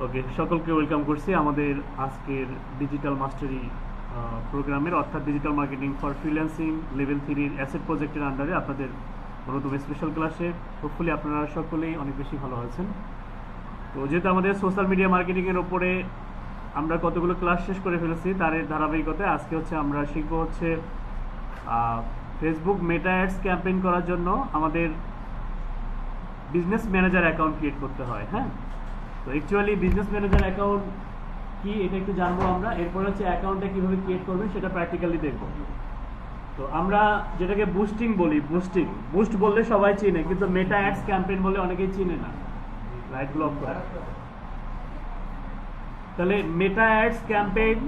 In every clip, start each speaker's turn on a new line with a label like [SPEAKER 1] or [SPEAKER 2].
[SPEAKER 1] ওকে, সকলকে ওয়েলকাম করছি আমাদের আজকের ডিজিটাল মাস্টারি প্রোগ্রামের, অর্থাৎ digital marketing for freelancing level 3-র অ্যাসেট প্রজেক্টের আন্ডারে আপনাদের অন্যতম স্পেশাল ক্লাসে। হোপফুলি আপনারা সকলেই অনেক বেশি ভালো আছেন। তো যেহেতু আমাদের সোশ্যাল মিডিয়া মার্কেটিংয়ের ওপরে আমরা কতগুলো ক্লাস শেষ করে ফেলেছি, তার ধারাবাহিকতায় আজকে আমরা শিখবো ফেসবুক মেটা অ্যাডস ক্যাম্পেইন করার জন্য আমাদের বিজনেস ম্যানেজার অ্যাকাউন্ট ক্রিয়েট করতে হয়। হ্যাঁ, তো অ্যাকচুয়ালি বিজনেস ম্যানেজার অ্যাকাউন্ট কি এটা একটু জানবো আমরা। এরপর অ্যাকাউন্টটা কিভাবে ক্রিয়েট করবেন সেটা প্র্যাকটিক্যালি দেখবো। তো আমরা যেটাকে বুস্টিং বলি, বুস্ট বললে সবাই চিনে, কিন্তু মেটা অ্যাডস ক্যাম্পেইন বলে অনেকেই চিনে না। রাইট ব্লক করে। তাহলে মেটা অ্যাডস ক্যাম্পেইন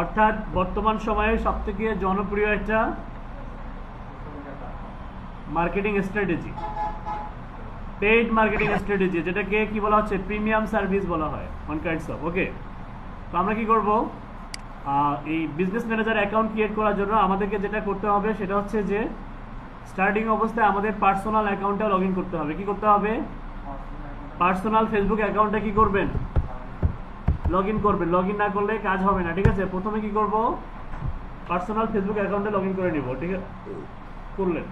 [SPEAKER 1] অর্থাৎ বর্তমান সময়ে সবথেকে জনপ্রিয় একটা marketing strategy, paid marketing strategy, যেটাকে কি বলা হচ্ছে, প্রিমিয়াম সার্ভিস বলা হয়, ওয়ান কাইন্ডস অফ। ওকে, তো আমরা কি করব, এই বিজনেস ম্যানেজার অ্যাকাউন্ট ক্রিয়েট করার জন্য আমাদেরকে যেটা করতে হবে সেটা হচ্ছে যে স্টার্টিং অবস্থায় আমাদের পার্সোনাল অ্যাকাউন্টটা লগ ইন করতে হবে। কি করতে হবে? পার্সোনাল ফেসবুক অ্যাকাউন্টটা কি করবেন? লগ ইন করবেন। লগ ইন না করলে কাজ হবে না, ঠিক আছে? প্রথমে কি করব, পার্সোনাল ফেসবুক অ্যাকাউন্টে লগ ইন করে নিব। ঠিক আছে, করলেন।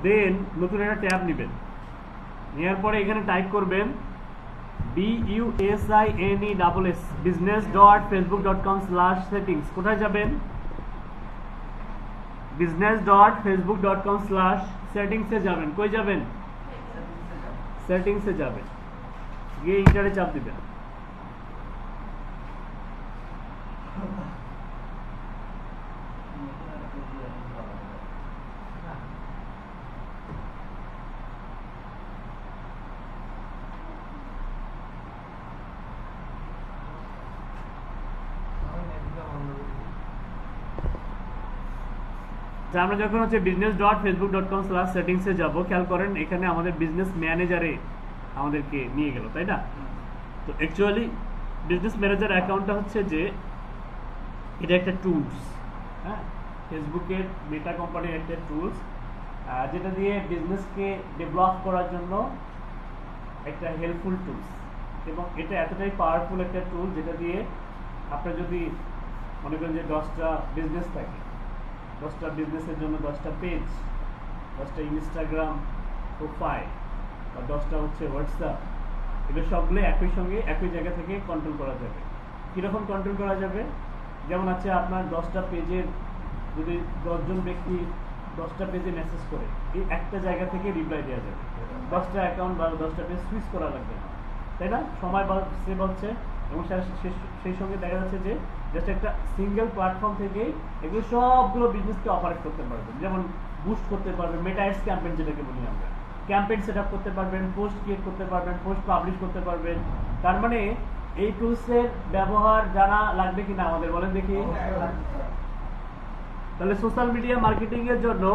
[SPEAKER 1] দেন নতুন একটা ট্যাব নেবেন। নেওয়ার পরে এখানে টাইপ করবেন BUSINESS business.facebook.com/settings। কোথায় যাবেন? business.facebook.com/settings এ যাবেন। কই যাবেন? সেটিংসে যাবেন, গিয়ে ইন্টারে চাপ দিবেন। আমরা যখন business.facebook.com/settings এ যাব, খেয়াল করেন এখানে আমাদের বিজনেস ম্যানেজারে আমাদেরকে নিয়ে গেল, তাই না? তো অ্যাকচুয়ালি বিজনেস ম্যানেজার অ্যাকাউন্টটা হচ্ছে যে এটা একটা টুলস, হ্যাঁ, ফেসবুকের মেটা কোম্পানির একটা টুলস, যেটা দিয়ে বিজনেসকে ডেভেলপ করার জন্য একটা হেল্পফুল টুলস। এবং এটা এতটাই পাওয়ারফুল একটা টুল, যেটা দিয়ে আপনার যদি মনে করেন যে 10টা বিজনেস থাকে, 10টা বিজনেসের জন্য 10টা পেজ, 10টা ইনস্টাগ্রাম প্রোফাইল, বা 10টা হোয়াটসঅ্যাপ, এগুলো সবগুলো একই সঙ্গে একই জায়গা থেকে কন্ট্রোল করা যাবে। কীরকম কন্ট্রোল করা যাবে? যেমন আপনার 10টা পেজের যদি 10 জন ব্যক্তি 10টা পেজে মেসেজ করে, এই একটা জায়গা থেকে রিপ্লাই দেওয়া যাবে। 10টা অ্যাকাউন্ট বা 10টা পেজ সুইচ করা লাগবে না, তাই না? সময় সেভ হচ্ছে। এবং সেই সঙ্গে দেখা যাচ্ছে যে জাস্ট একটা সিঙ্গেল প্ল্যাটফর্ম থেকে এগুলো সবগুলো বিজনেসকে অপারেট করতে পারবেন। যেমন বুস্ট করতে পারবেন, মেটা অ্যাডস ক্যাম্পেইন যেটাকে বলি আমরা, ক্যাম্পেইন সেট আপ করতে পারবেন, পোস্ট ক্রিয়েট করতে পারবেন, পোস্ট পাবলিশ করতে পারবেন। তার মানে এই টুলসের ব্যবহার জানা লাগবে কিনা আমাদের, বলেন দেখি। তাহলে সোশ্যাল মিডিয়া মার্কেটিং এর জন্য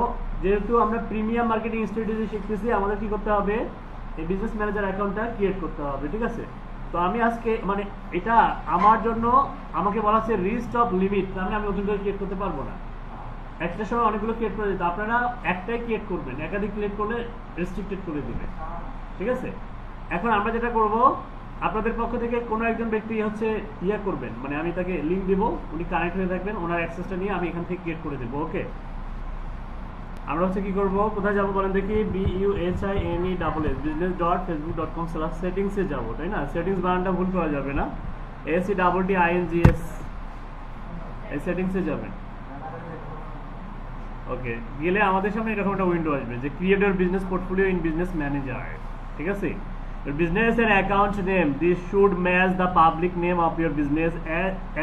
[SPEAKER 1] যেহেতু আমরা প্রিমিয়াম মার্কেটিং স্ট্র্যাটেজি শিখতেছি, আমাদের কি করতে হবে? এই বিজনেস ম্যানেজার অ্যাকাউন্টটা ক্রিয়েট করতে হবে, ঠিক আছে? তো আমি আজকে এটা আমার জন্য আমাকে বলা হচ্ছে লিস্ট অফ লিমিট, তার মানে আমি নতুন করে ক্রিয়েট করতে পারবো না। একটা সময় অনেকগুলো ক্রিয়েট করে দিতে, আপনারা একটাই ক্রিয়েট করবেন, একাধিক ক্রিয়েট করলে রেস্ট্রিক্টেড করে দিবে, ঠিক আছে? এখন আমরা যেটা করব, আপনাদের পক্ষ থেকে কোনো একজন ব্যক্তি করবেন, আমি তাকে লিঙ্ক দিব, উনি কানেক্ট হয়ে থাকবেন, ওনার অ্যাক্সেসটা নিয়ে আমি এখান থেকে ক্রিয়েট করে দেবো। ওকে, আমরা কি করব, কোথায় যাবো বলেন দেখি? BUSINESS business.facebook.com/settings এ যাবো, তাই না? সেটিংস বানানটা ভুল করা যাবে না, SETTINGS, এই সেটিংস এ যাবেন। ওকে, গেলে আমাদের সামনে এরকম একটা উইন্ডো আসবে যে create your business portfolio in business manager, ঠিক আছে? Your business and account name, this should match the public name of your business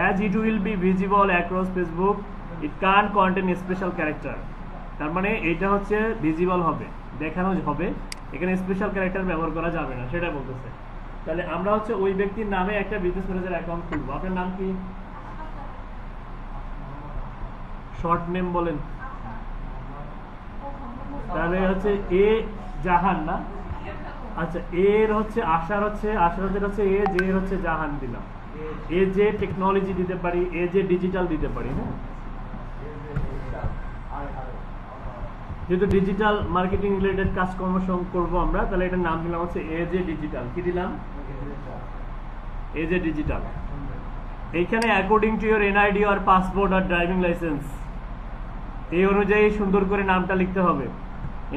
[SPEAKER 1] as it will be visible across Facebook. It can't contain special character. তার মানে এটা visible হবে, দেখানো হবে, এখানে special character ব্যবহার করা যাবে না, সেটা বলতেছে। তাহলে আমরা ওই ব্যক্তির নামে একটা বিজনেস ম্যানেজার অ্যাকাউন্ট খুলবো। আপনার নাম কি? শর্ট নেম বলেন। তাহলে এ জাহান না, আচ্ছা, এর আশার এ, জে জাহান দিলাম। এ যে টেকনোলজি দিতে পারি, এ যে ডিজিটাল দিতে পারি। হ্যাঁ, যেহেতু ডিজিটাল মার্কেটিং রিলেটেড কাজকর্ম করবো আমরা, তাহলে এটার নাম দিলাম হচ্ছে এ যে ডিজিটাল। কি দিলাম? এ যে ডিজিটাল। এইখানে অ্যাকর্ডিং টু ইউর এনআইডি আর পাসপোর্ট আর ড্রাইভিং লাইসেন্স, এই অনুযায়ী সুন্দর করে নামটা লিখতে হবে।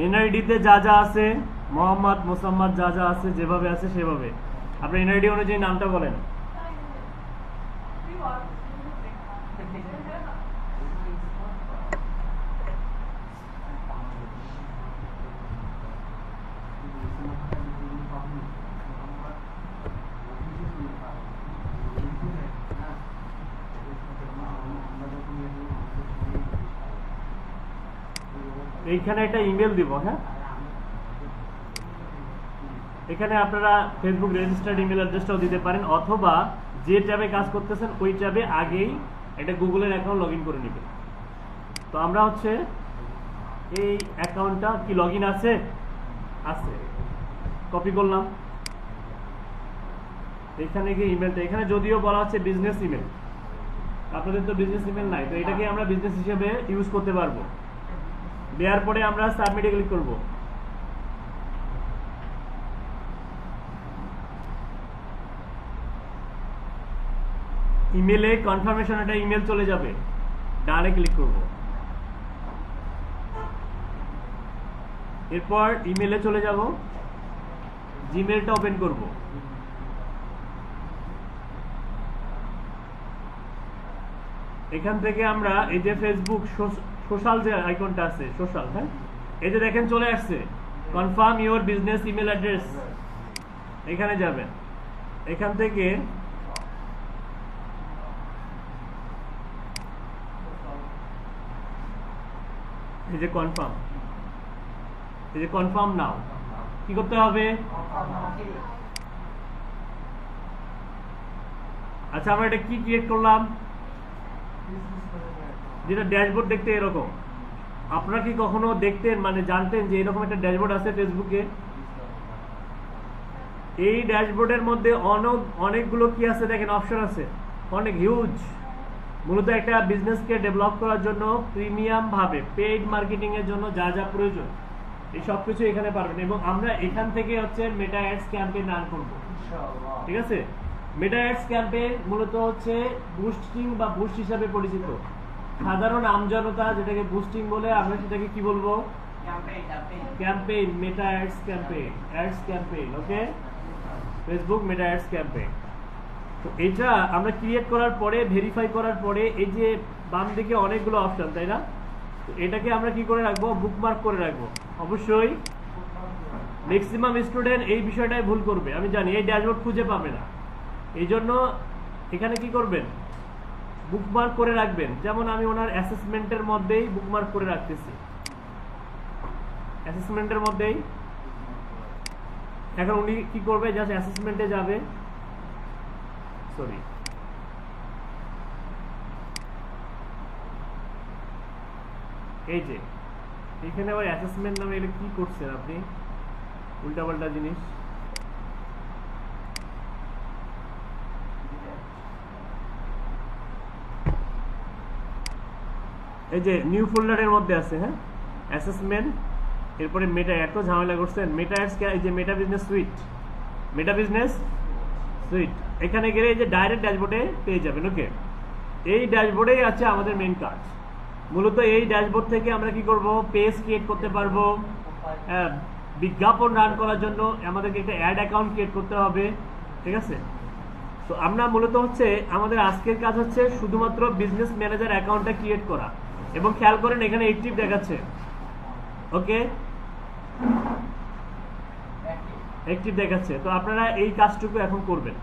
[SPEAKER 1] এনআইডিতে যা যা আছে, মোহাম্মদ মোসাম্মদ যা যা আছে, যেভাবে আছে সেভাবে আপনার এনআইডি অনুযায়ী নামটা বলেন। এইখানে একটা ইমেল দিব। হ্যাঁ, এখানে আপনারা ফেসবুক রেজিস্টার্ড ইমেল অ্যাড্রেসটাও দিতে পারেন, অথবা যে ট্যাবে কাজ করতেছেন ওই ট্যাবে আগেই এটা গুগলের অ্যাকাউন্ট লগ ইন করে নেবেন। তো আমরা হচ্ছে এই অ্যাকাউন্টটা কি লগ ইন আছে? আছে, কপি করলাম। এখানে গিয়ে ইমেলটা, এখানে যদিও বলা হচ্ছে বিজনেস ইমেল, আপনাদের তো বিজনেস ইমেল নাই, তো এটাকে আমরা বিজনেস হিসেবে ইউজ করতে পারবো। দেওয়ার পরে আমরা সাবমিটে ক্লিক করব। ইমেলে কনফার্মেশন একটা ইমেল চলে যাবে, ডানে ক্লিক করব। এরপর ইমেলে চলে যাব, জিমেলটা ওপেন করব। এখান থেকে আমরা এই যে ফেসবুক সোশ্যাল যে আইকনটা আছে, সোশ্যাল, হ্যাঁ, এই যে দেখেন চলে আসছে confirm your business email address, এখানে যাবেন। এখান থেকে এই যে কনফার্ম, এই যে কনফার্ম নাও, কি করতে হবে? আচ্ছা, আমরা এটা কি ক্রিয়েট করলাম? যেটা ড্যাশবোর্ড দেখতে এরকম। আপনারা কি কখনো দেখতেন, মানে জানতেন যে এরকম একটা ড্যাশবোর্ড আছে ফেসবুকে? এই ড্যাশবোর্ডের মধ্যে অনেকগুলো কি আছে দেখেন, অপশন আছে, অনেক হিউজ। মূলত একটা বিজনেসকে ডেভেলপ করার জন্য প্রিমিয়াম ভাবে পেইড মার্কেটিং এর জন্য যা যা প্রয়োজন এই সব কিছু এখানে পারবেন। এবং আমরা এখান থেকে হচ্ছে মেটা অ্যাডস ক্যাম্পেইন রান করব। ঠিক আছে, মেটা অ্যাডস ক্যাম্পেইন মূলত হচ্ছে বুস্টিং বা বুস্ট হিসাবে পরিচিত। সাধারণ আমজনতা যেটাকে বুস্টিং বলে, আমরা সেটাকে কি বলবো? Campaign, Meta ads campaign, ads campaign. Okay, Facebook Meta ads campaign. তো এটা আমরা ক্রিয়েট করার পরে, ভেরিফাই করার পরে, এই যে বাম দিকে অনেকগুলো অপশন, তাই না? তো এটাকে আমরা কি করে রাখবো? বুকমার্ক করে রাখবো। অবশ্যই ম্যাক্সিমাম স্টুডেন্ট এই বিষয়টাই ভুল করবে, আমি জানি, এই ড্যাশবোর্ড খুঁজে পাবে না। এই জন্য এখানে কি করবেন? বুকমার্ক করে রাখবেন। যেমন আমি ওনার অ্যাসেসমেন্টের মধ্যেই বুকমার্ক করে রাখতেছি, অ্যাসেসমেন্টের মধ্যেই। এখন উনি কি করবে? জাস্ট অ্যাসেসমেন্টে যাবে, সরি, এই যে এখানে আবার অ্যাসেসমেন্ট নামে এটা কি করছেন আপনি? উল্টাপাল্টা জিনিস। এই যে নিউ ফোল্ডারের মধ্যে আছে, হ্যাঁ, অ্যাসেসমেন্ট, এরপরে মেটা। এত ঝামেলা করছেন। মেটা অ্যাডস, এই যে মেটা বিজনেস সুইট, মেটা বিজনেস সুইট, এখানে গেলে এই যে ডাইরেক্ট ড্যাশবোর্ডে পেয়ে যাবেন। ওকে, এই ড্যাশবোর্ডেই আছে আমাদের মেইন কাজ। মূলত এই ড্যাশবোর্ড থেকে আমরা কি করব? পেজ ক্রিয়েট করতে পারবো। বিজ্ঞাপন রান করার জন্য আমাদেরকে একটা অ্যাড অ্যাকাউন্ট ক্রিয়েট করতে হবে। ঠিক আছে, তো আমরা মূলত হচ্ছে আমাদের আজকের কাজ হচ্ছে শুধুমাত্র বিজনেস ম্যানেজার অ্যাকাউন্টটা ক্রিয়েট করা। এবং খেয়াল করেন এখানে অ্যাক্টিভ দেখাচ্ছে। ওকে, অ্যাক্টিভ দেখাচ্ছে। তো আপনারা এই কাজটুকু এখন করবেন।